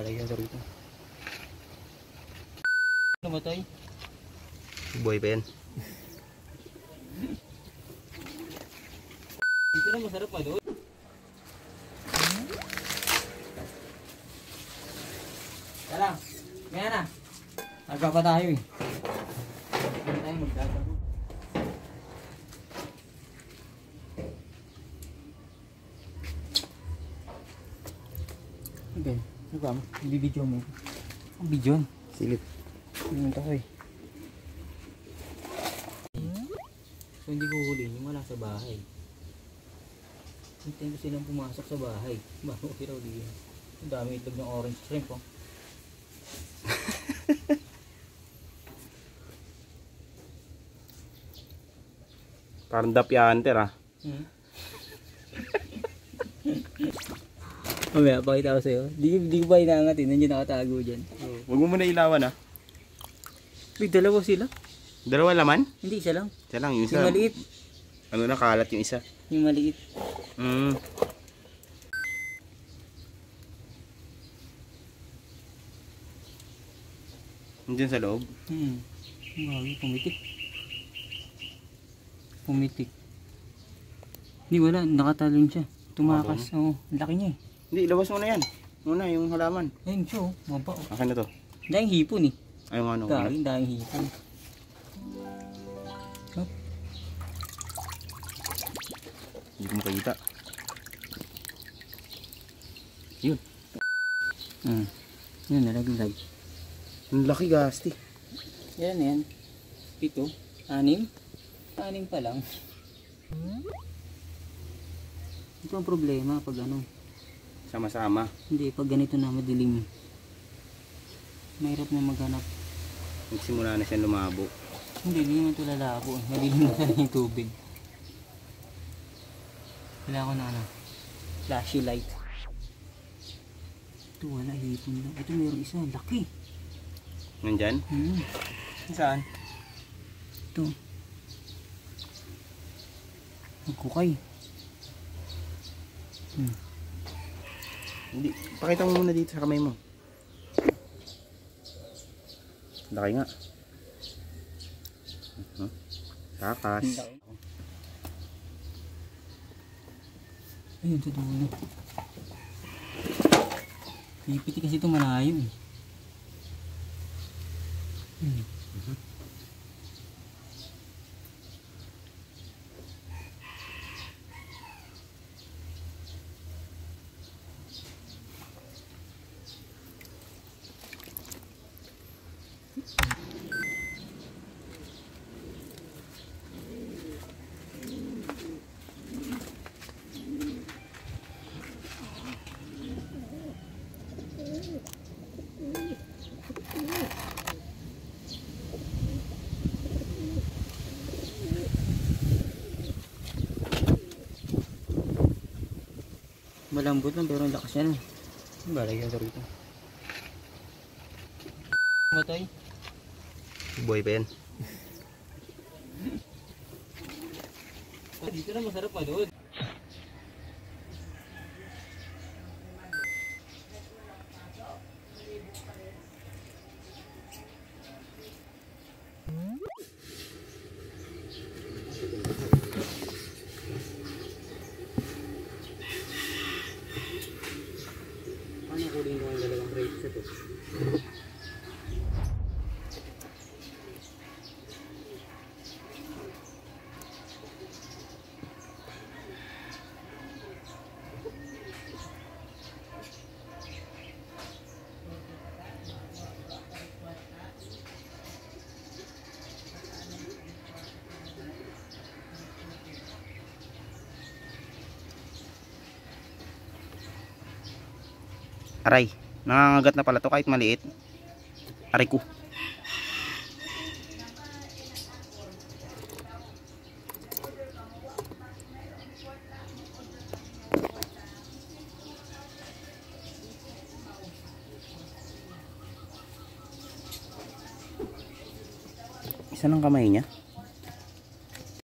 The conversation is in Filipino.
Lalagyan ko rito. Namatay. Buhay pa yan. Dito na masarap pa doon. Tara, kaya na. Aga pa tayo eh. Hindi tayo magdadago. Okay, ano ba? Ibibidyo mo. Ang bidyon. Silip. Pumunta ko eh. So hindi ko huliin yung wala sa bahay. Hintayin ko silang pumasok sa bahay bago ko sila huliin. Ang dami itlog ng orange shrimp oh. Parang dapyanter ah. Mamaya pakita ko sa'yo. Di ko ba inaangatin? Nandiyan nakatago dyan. Huwag mo muna ilawan ah. Uy, dalawa sila. Dalawa laman? Hindi, isa lang. Isa lang, yung isa. Yung maliit. Ano na, kalat yung isa. Yung maliit. Nandiyan sa loob. Pumitik. Pumitik. Hindi, wala. Nakatalon siya. Tumakas. Oo, laki niya eh. Hindi, ilabas mo na yan. Muna, yung halaman. Ayun siya oh. Maba oh. Akin na to. Dahing hipon eh. Ay, yung ano. Dahing hipon. Hop. Hindi ko makikita. Yun. Yun, nalaglag. Ang laki gasti. Yan yan. 7, 6. 6 pa lang. Ito ang problema pag ano. Sama-sama. Hindi, pag ganito na madilim. Mahirap na maghanap. Nagsimula na siya lumabo. Hindi naman ito lalabo. Madilim na yung tubig. Kailangan ko na ano. Flashy light. Ito wala, hipon lang. Ito mayroong isa, laki. Nandyan? Saan? Ito. Magkukay. Hindi. Pakita mo muna dito sa kamay mo. Laki nga. Takas. Ayun, sa dulo. Pipiti kasi ito malayo eh. Malambot lang pero ang lakas yan. Balagyan ko rito. Matay. Buhay pa yan. Dito na masarap pa doon. Ano kuling ko ang dalawang crates ito? Aray. Nangangagat na pala to kahit maliit. Aray ko. Isa ng kamay niya.